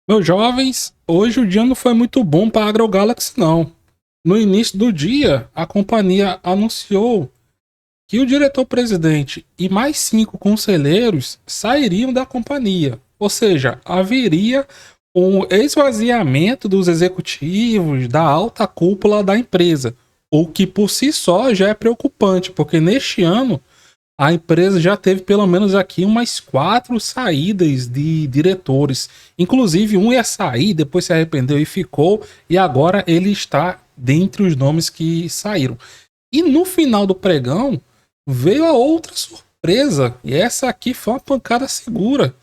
Meus jovens, hoje o dia não foi muito bom para a AgroGalaxy, não. No início do dia, a companhia anunciou que o diretor-presidente e mais 5 conselheiros sairiam da companhia. Ou seja, haveria um esvaziamento dos executivos da alta cúpula da empresa. O que por si só já é preocupante, porque neste ano a empresa já teve pelo menos aqui umas 4 saídas de diretores. Inclusive, um ia sair, depois se arrependeu e ficou, e agora ele está dentre os nomes que saíram. E no final do pregão, veio a outra surpresa, e essa aqui foi uma pancada segura.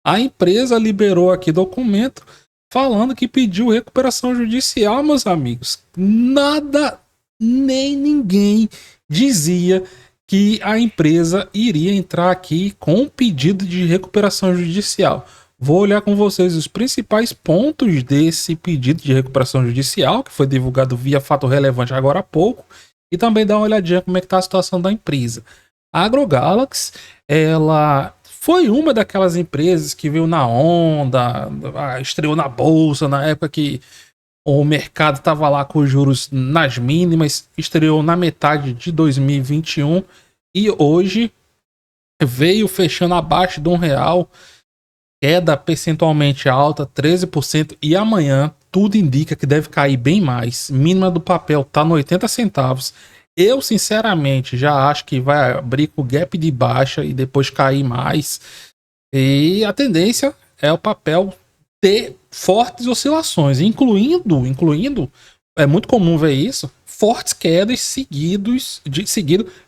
A empresa liberou aqui documento falando que pediu recuperação judicial, meus amigos. Nada, nem ninguém dizia que a empresa iria entrar aqui com um pedido de recuperação judicial. Vou olhar com vocês os principais pontos desse pedido de recuperação judicial, que foi divulgado via fato relevante agora há pouco, e também dar uma olhadinha como é que está a situação da empresa. A AgroGalaxy, ela foi uma daquelas empresas que veio na onda, estreou na bolsa na época que o mercado estava lá com os juros nas mínimas, estreou na metade de 2021 e hoje veio fechando abaixo de R$ 1, queda percentualmente alta, 13%, e amanhã tudo indica que deve cair bem mais. Mínima do papel tá no 80 centavos. Eu, sinceramente, já acho que vai abrir com gap de baixa e depois cair mais. E a tendência é o papel ter fortes oscilações, incluindo, é muito comum ver isso, fortes quedas seguido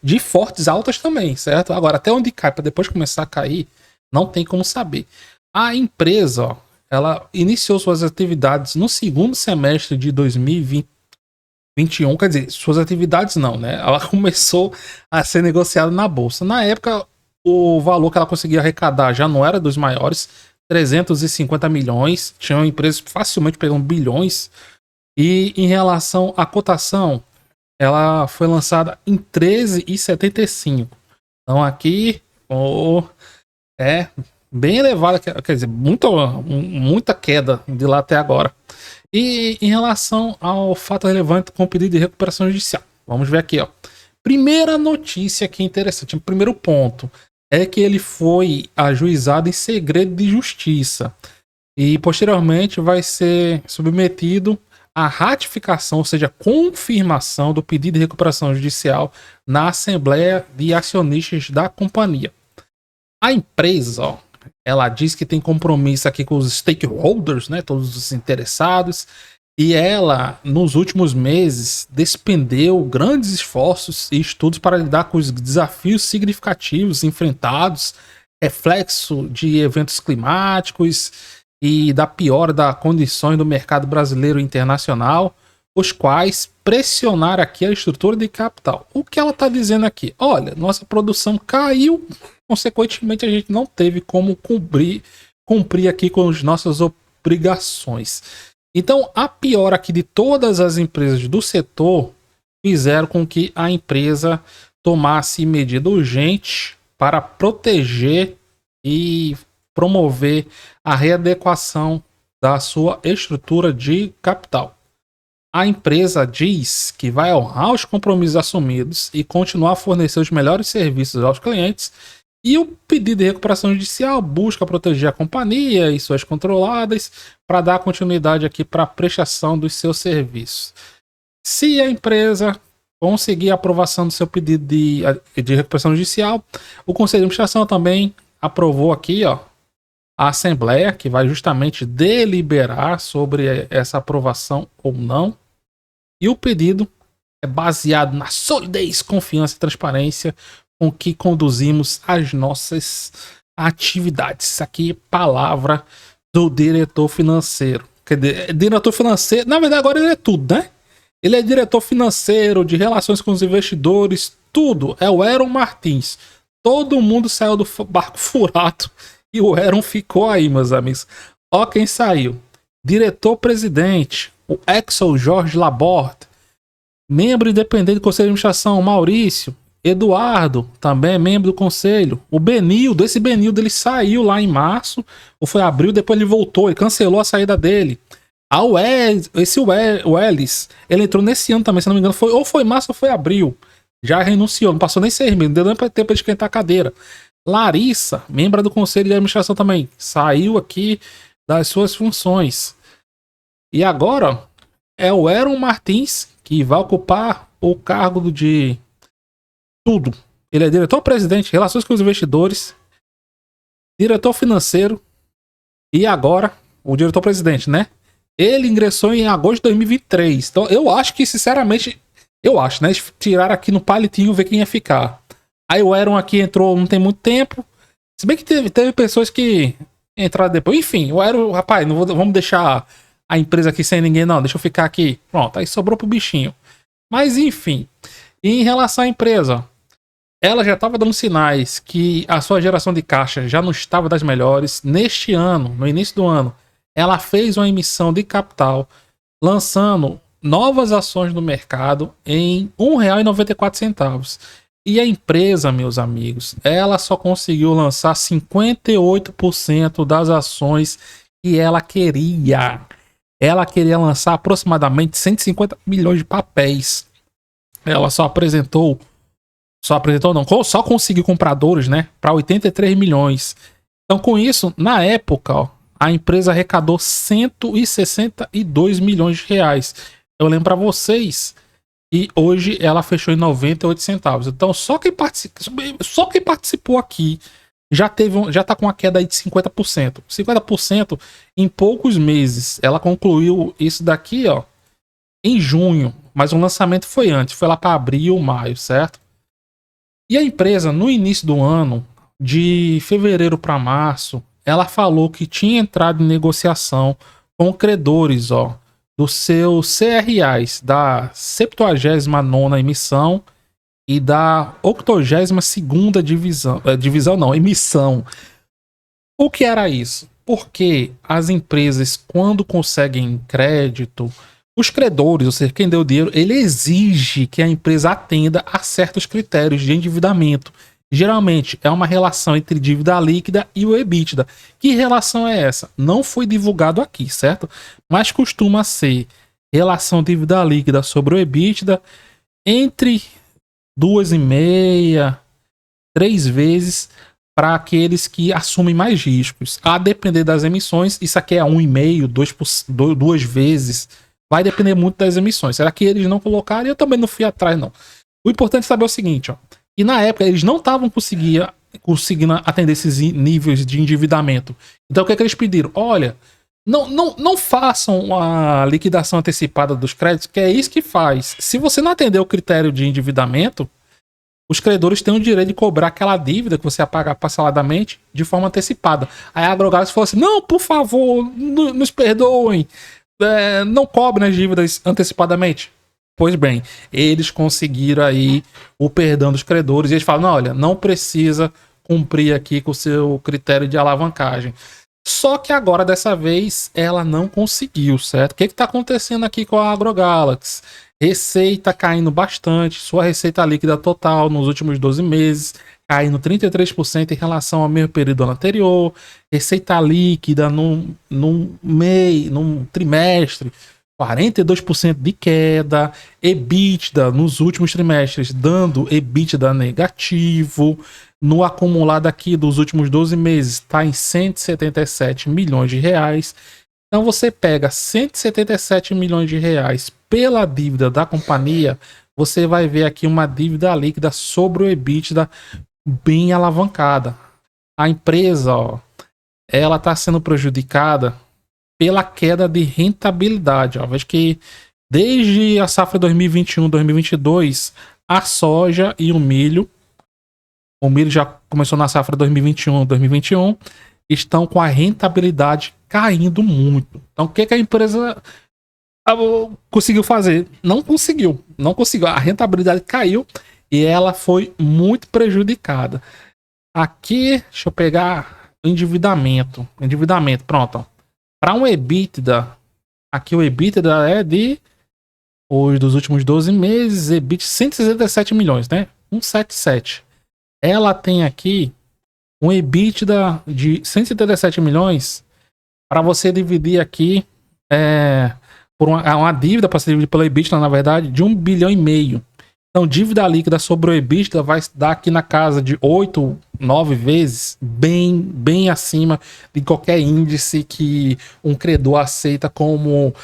de fortes altas também, certo? Agora, até onde cai para depois começar a cair, não tem como saber. A empresa, ó, ela iniciou suas atividades no segundo semestre de 2021, quer dizer, suas atividades não, né? Ela começou a ser negociada na bolsa. Na época, o valor que ela conseguia arrecadar já não era dos maiores, 350 milhões, tinham empresas facilmente pegando bilhões. E em relação à cotação, ela foi lançada em 13,75. Então aqui é bem elevada, quer dizer, muita queda de lá até agora. E em relação ao fato relevante com o pedido de recuperação judicial, vamos ver aqui, ó. Primeira notícia que é interessante, o primeiro ponto é que ele foi ajuizado em segredo de justiça e posteriormente vai ser submetido à ratificação, ou seja, confirmação do pedido de recuperação judicial na Assembleia de Acionistas da companhia. A empresa, ó, ela diz que tem compromisso aqui com os stakeholders, né, todos os interessados, e ela, nos últimos meses, despendeu grandes esforços e estudos para lidar com os desafios significativos enfrentados, reflexo de eventos climáticos e da piora das condições do mercado brasileiro e internacional, os quais pressionaram aqui a estrutura de capital. O que ela está dizendo aqui? Olha, nossa produção caiu, consequentemente a gente não teve como cumprir aqui com as nossas obrigações. Então, a piora aqui de todas as empresas do setor fizeram com que a empresa tomasse medida urgente para proteger e promover a readequação da sua estrutura de capital. A empresa diz que vai honrar os compromissos assumidos e continuar a fornecer os melhores serviços aos clientes. E o pedido de recuperação judicial busca proteger a companhia e suas controladas para dar continuidade aqui para a prestação dos seus serviços. Se a empresa conseguir a aprovação do seu pedido de recuperação judicial, o Conselho de Administração também aprovou aqui, ó, a Assembleia, que vai justamente deliberar sobre essa aprovação ou não. E o pedido é baseado na solidez, confiança e transparência com que conduzimos as nossas atividades. Isso aqui é palavra do diretor financeiro. Quer dizer, diretor financeiro, na verdade agora ele é tudo, né? Ele é diretor financeiro, de relações com os investidores, tudo. É o Aaron Martins. Todo mundo saiu do barco furado e o Aaron ficou aí, meus amigos. Ó quem saiu. Diretor-presidente, o Exel Jorge Laborde. Membro independente do Conselho de Administração, Maurício. Eduardo também é membro do conselho. O Benildo, esse Benildo, ele saiu lá em março, ou foi abril, depois ele voltou, ele cancelou a saída dele. O Ellis, ele entrou nesse ano também, se não me engano, ou foi março ou foi abril. Já renunciou, não passou nem 6 meses, não deu nem tempo de esquentar a cadeira. Larissa, membro do conselho de administração também, saiu aqui das suas funções. E agora é o Aaron Martins que vai ocupar o cargo de tudo. Ele é diretor-presidente, relações com os investidores, diretor financeiro e agora o diretor-presidente, né? Ele ingressou em agosto de 2023. Então eu acho que, sinceramente, né? Eles tiraram aqui no palitinho ver quem ia ficar. Aí o Aaron aqui entrou não tem muito tempo. Se bem que teve pessoas que entraram depois. Enfim, o Aaron, rapaz, vamos deixar a empresa aqui sem ninguém, não. Deixa eu ficar aqui. Pronto, aí sobrou pro bichinho. Mas enfim, em relação à empresa, ela já estava dando sinais que a sua geração de caixa já não estava das melhores. Neste ano, no início do ano, ela fez uma emissão de capital, lançando novas ações no mercado em R$ 1,94. E a empresa, meus amigos, ela só conseguiu lançar 58% das ações que ela queria. Ela queria lançar aproximadamente 150 milhões de papéis. Ela só conseguiu compradores, né, para 83 milhões. Então, com isso, na época, ó, a empresa arrecadou 162 milhões de reais. Eu lembro para vocês e hoje ela fechou em 98 centavos. Então, só quem participou aqui já tá com uma queda aí de 50%. 50% em poucos meses. Ela concluiu isso daqui, ó, em junho, mas o lançamento foi antes, foi lá para abril, maio, certo? E a empresa, no início do ano, de fevereiro para março, ela falou que tinha entrado em negociação com credores, ó, do seu CRAs, da 79ª emissão e da 82ª emissão. O que era isso? Porque as empresas, quando conseguem crédito, os credores, ou seja, quem deu dinheiro, ele exige que a empresa atenda a certos critérios de endividamento. Geralmente é uma relação entre dívida líquida e o EBITDA. Que relação é essa? Não foi divulgado aqui, certo? Mas costuma ser relação dívida líquida sobre o EBITDA entre 2,5, 3 vezes para aqueles que assumem mais riscos. A depender das emissões, isso aqui é 1,5, 2 vezes. Vai depender muito das emissões. Será que eles não colocaram? Eu também não fui atrás, não. O importante é saber o seguinte, ó. E na época eles não estavam conseguindo atender esses níveis de endividamento. Então o que é que eles pediram? Olha, não façam a liquidação antecipada dos créditos, que é isso que faz. Se você não atender o critério de endividamento, os credores têm o direito de cobrar aquela dívida que você ia pagar parceladamente de forma antecipada. Aí a AgroGalaxy falou assim, não, por favor, nos perdoem, não cobrem as dívidas antecipadamente. Pois bem, eles conseguiram aí o perdão dos credores e eles falam, não, olha, não precisa cumprir aqui com o seu critério de alavancagem. Só que agora, dessa vez, ela não conseguiu, certo? O que está acontecendo aqui com a AgroGalaxy? Receita caindo bastante, sua receita líquida total nos últimos 12 meses caindo 33% em relação ao mesmo período do ano anterior, receita líquida num trimestre 42% de queda, EBITDA nos últimos trimestres dando EBITDA negativo, no acumulado aqui dos últimos 12 meses está em 177 milhões de reais. Então você pega 177 milhões de reais pela dívida da companhia, você vai ver aqui uma dívida líquida sobre o EBITDA bem alavancada. A empresa, ó, ela está sendo prejudicada pela queda de rentabilidade. Ó. Veja que desde a safra 2021-2022, a soja e o milho já começou na safra 2021-2021, estão com a rentabilidade caindo muito. Então o que a empresa conseguiu fazer? Não conseguiu. A rentabilidade caiu e ela foi muito prejudicada. Aqui, deixa eu pegar endividamento, pronto. Para um EBITDA, aqui o EBITDA é dos últimos 12 meses, EBITDA 167 milhões, né? 177. Ela tem aqui um EBITDA de 177 milhões para você dividir aqui por uma dívida para ser dividida pelo EBITDA, na verdade, de 1,5 bilhão. Então, dívida líquida sobre o EBITDA vai dar aqui na casa de 8, 9 vezes, bem acima de qualquer índice que um credor aceita como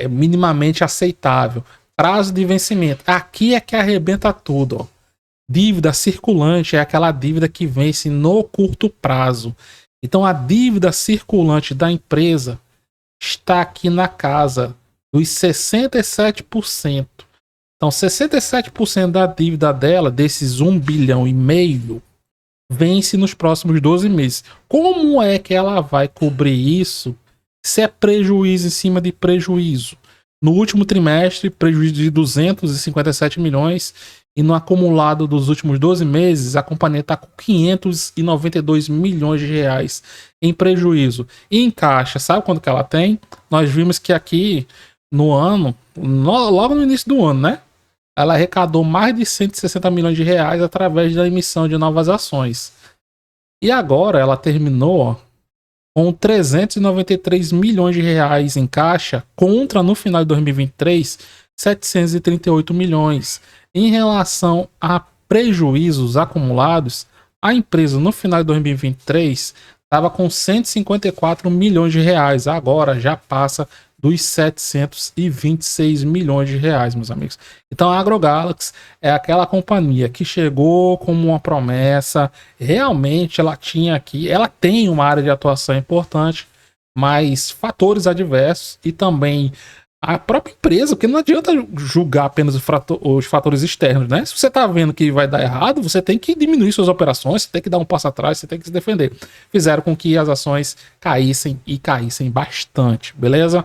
minimamente aceitável. Prazo de vencimento. Aqui é que arrebenta tudo, ó. Dívida circulante é aquela dívida que vence no curto prazo. Então, a dívida circulante da empresa está aqui na casa dos 67%. Então, 67% da dívida dela, desses 1,5 bilhão, vence nos próximos 12 meses. Como é que ela vai cobrir isso se é prejuízo em cima de prejuízo? No último trimestre, prejuízo de 257 milhões. E no acumulado dos últimos 12 meses, a companhia está com 592 milhões de reais em prejuízo. E em caixa, sabe quanto que ela tem? Nós vimos que aqui no ano, logo no início do ano, né? Ela arrecadou mais de 160 milhões de reais através da emissão de novas ações. E agora ela terminou com 393 milhões de reais em caixa, contra no final de 2023, 738 milhões. Em relação a prejuízos acumulados, a empresa no final de 2023 estava com 154 milhões de reais. Agora já passa dos 726 milhões de reais, meus amigos. Então a AgroGalaxy é aquela companhia que chegou como uma promessa. Realmente ela tem uma área de atuação importante, mas fatores adversos e também a própria empresa, porque não adianta julgar apenas os fatores externos, né? Se você tá vendo que vai dar errado, você tem que diminuir suas operações, você tem que dar um passo atrás, você tem que se defender. Fizeram com que as ações caíssem bastante, beleza?